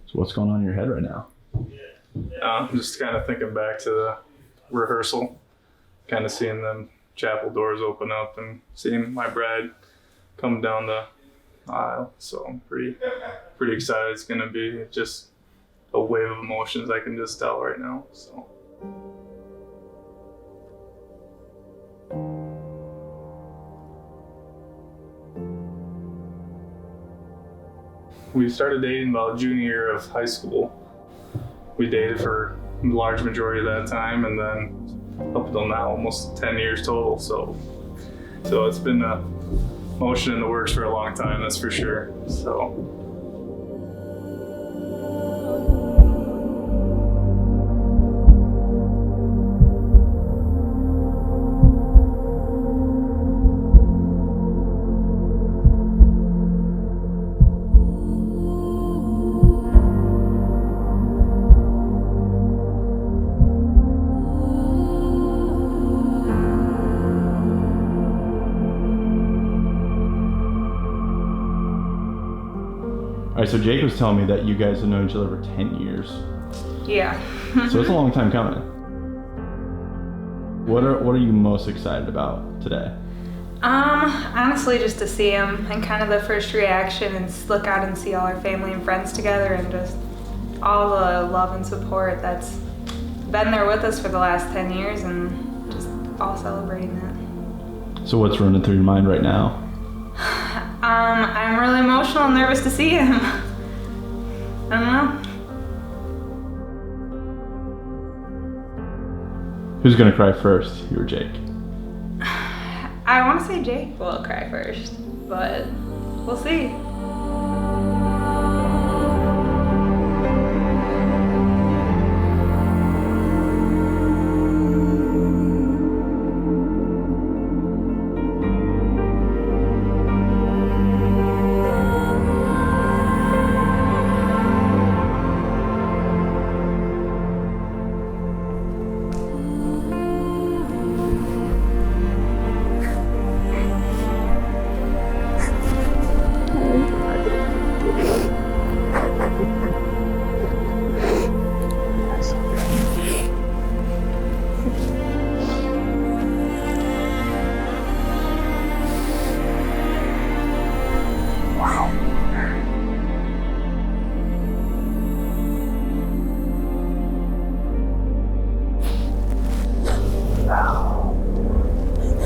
So what's going on in your head right now? I'm just kind of thinking back to the rehearsal, kind of seeing them chapel doors open up and seeing my bride come down the aisle. So I'm pretty excited. It's going to be just a wave of emotions I can just tell right now. So. We started dating about junior year of high school. We dated for a large majority of that time, and then up until now, almost 10 years total. So it's been a motion in the works for a long time, that's for sure. So. All right, so Jake was telling me that you guys have known each other for 10 years. Yeah. So it's a long time coming. What are you most excited about today? Honestly, just to see him and kind of the first reaction and look out and see all our family and friends together and just all the love and support that's been there with us for the last 10 years and just all celebrating that. So what's running through your mind right now? I'm really emotional and nervous to see him. I don't know. Who's gonna cry first, you or Jake? I want to say Jake will cry first, but we'll see.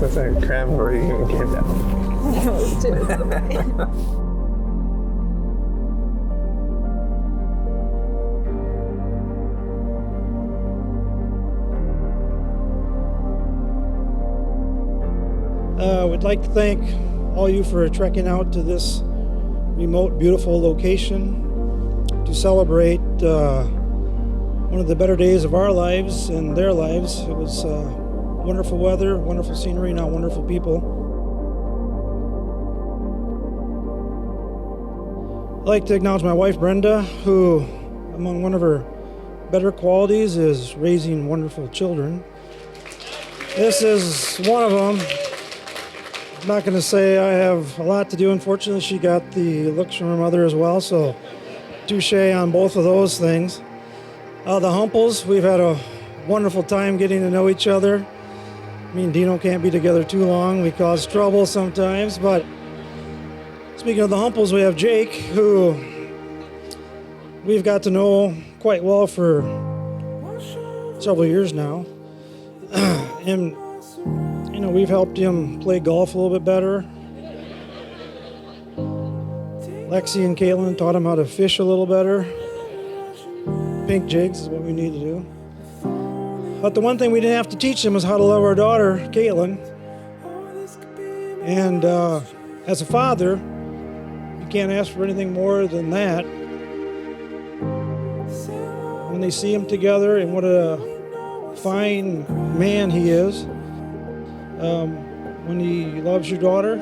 It's like a cramp before you even get down. We'd like to thank all you for trekking out to this remote, beautiful location to celebrate one of the better days of our lives and their lives. It was wonderful weather, wonderful scenery, and wonderful people. I'd like to acknowledge my wife, Brenda, who, among one of her better qualities, is raising wonderful children. This is one of them. I'm not going to say I have a lot to do. Unfortunately, she got the looks from her mother as well, so touche on both of those things. The Humpals, we've had a wonderful time getting to know each other. Me and Dino can't be together too long. We cause trouble sometimes, but speaking of the Humpals, we have Jake, who we've got to know quite well for several years now. And, you know, we've helped him play golf a little bit better. Lexi and Kaitlyn taught him how to fish a little better. Pink jigs is what we need to do. But the one thing we didn't have to teach him is how to love our daughter, Kaitlyn. And as a father, you can't ask for anything more than that. When they see him together and what a fine man he is, when he loves your daughter,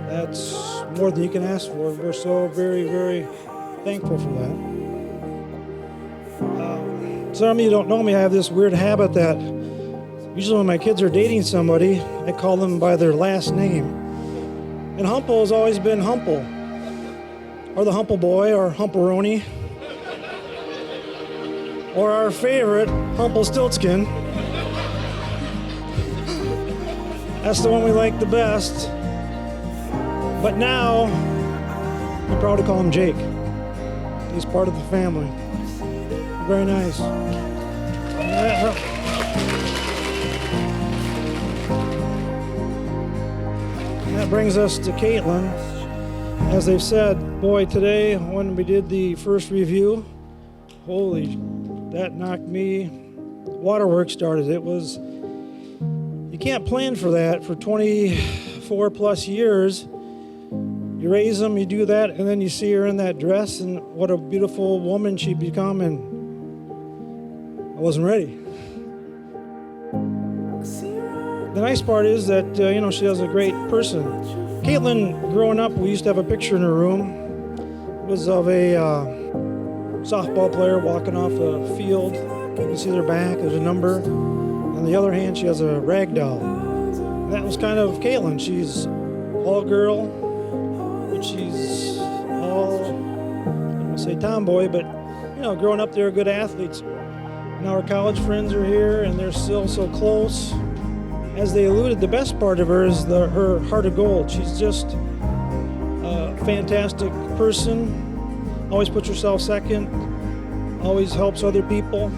that's more than you can ask for. We're so very, very thankful for that. Some of you don't know me, I have this weird habit that usually when my kids are dating somebody, I call them by their last name. And Humpal has always been Humpal, or the Humpal boy, or Humpaloni. or our favorite, Humpal Stiltskin. That's the one we like the best. But now, I'm proud to call him Jake. He's part of the family. Very nice. And that brings us to Kaitlyn. As they've said, boy, today when we did the first review, holy, that knocked me. Waterworks started. It was, you can't plan for that for 24 plus years. You raise them, you do that, and then you see her in that dress, and what a beautiful woman she'd become, and I wasn't ready. The nice part is that, she was a great person. Kaitlyn, growing up, we used to have a picture in her room. It was of a softball player walking off a field. You can see their back, there's a number. On the other hand, she has a rag doll. And that was kind of Kaitlyn. She's all girl, but she's all, I don't want to say tomboy, but, growing up, they were good athletes. Now our college friends are here, and they're still so close. As they alluded, the best part of her is her heart of gold. She's just a fantastic person, always puts herself second, always helps other people.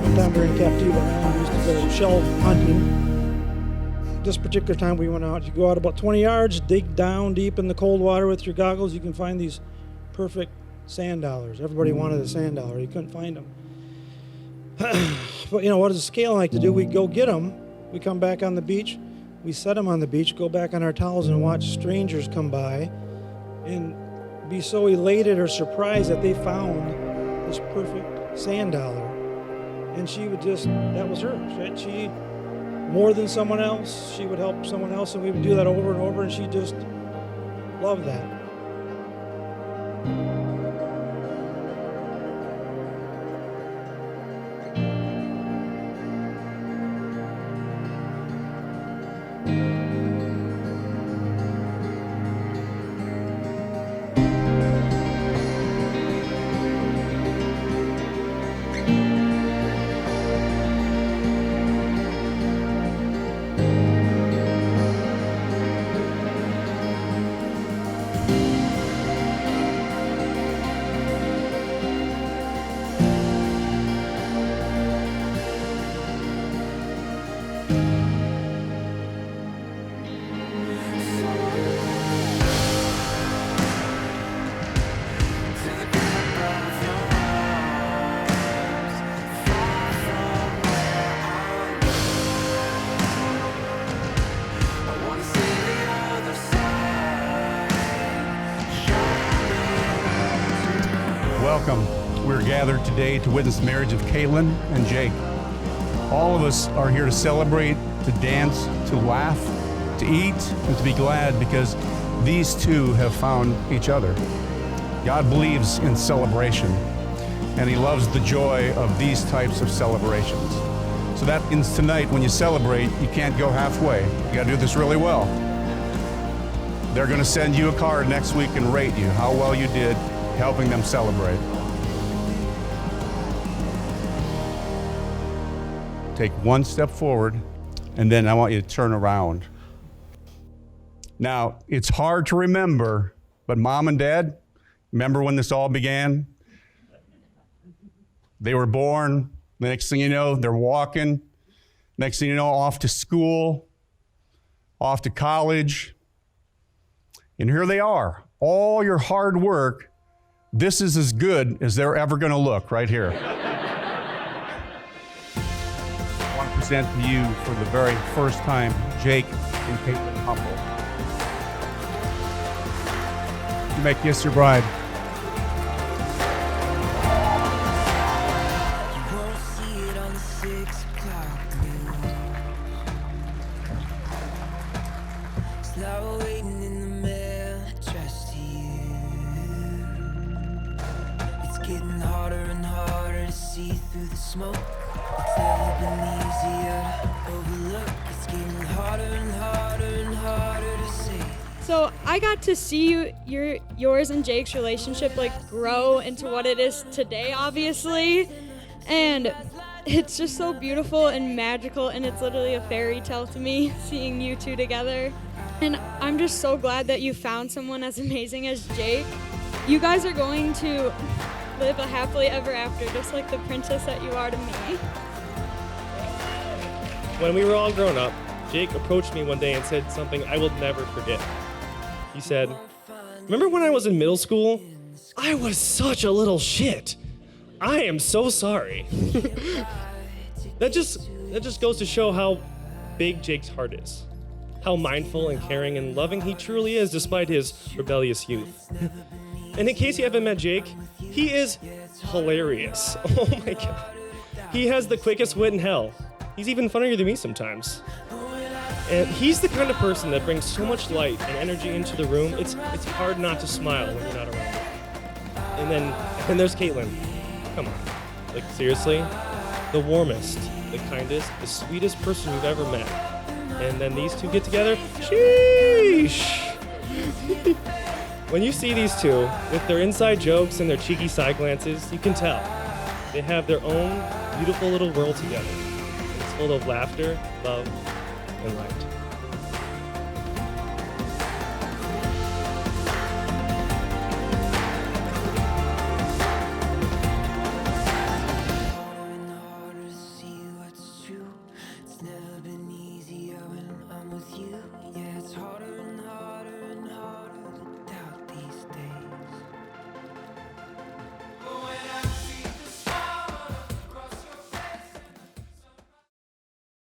One time during captivity, we used to go shell hunting. This particular time we went out, you go out about 20 yards, dig down deep in the cold water with your goggles, you can find these perfect sand dollars. Everybody wanted a sand dollar. You couldn't find them. But what does the scale like to do? We go get them. We come back on the beach. We set them on the beach, go back on our towels and watch strangers come by and be so elated or surprised that they found this perfect sand dollar. And she would just, that was her. She more than someone else, she would help someone else, and we would do that over and over, and she just loved that. Welcome. We're gathered today to witness the marriage of Kaitlyn and Jake. All of us are here to celebrate, to dance, to laugh, to eat, and to be glad because these two have found each other. God believes in celebration, and He loves the joy of these types of celebrations. So that means tonight when you celebrate, you can't go halfway. You gotta do this really well. They're gonna send you a card next week and rate you how well you did helping them celebrate. Take one step forward, and then I want you to turn around. Now, it's hard to remember, but Mom and Dad, remember when this all began? They were born, the next thing you know, they're walking. Next thing you know, off to school, off to college. And here they are, all your hard work. This is as good as they're ever gonna look right here. I want to present to you for the very first time, Jake and Kaitlyn Humpal. You may kiss your bride. You won't see it on the 6 o'clock news. It's now waiting in the mail addressed to you. It's getting harder and harder to see through the smoke. It's never been easier to overlook. It's getting harder and harder and harder to see. So So I got to see yours and Jake's relationship like grow into what it is today, obviously. And it's just so beautiful and magical, and it's literally a fairy tale to me seeing you two together. And I'm just so glad that you found someone as amazing as Jake. You guys are going to live a happily ever after, just like the princess that you are to me. When we were all grown up, Jake approached me one day and said something I will never forget. He said, "Remember when I was in middle school? I was such a little shit. I am so sorry." That just goes to show how big Jake's heart is. How mindful and caring and loving he truly is despite his rebellious youth. And in case you haven't met Jake, he is hilarious. Oh my god. He has the quickest wit in hell. He's even funnier than me sometimes. And he's the kind of person that brings so much light and energy into the room, it's hard not to smile when you're not around him. And then there's Kaitlyn. Come on. Like, seriously? The warmest, the kindest, the sweetest person we've ever met. And then these two get together, sheesh! When you see these two, with their inside jokes and their cheeky side glances, you can tell. They have their own beautiful little world together. It's full of laughter, love, and light.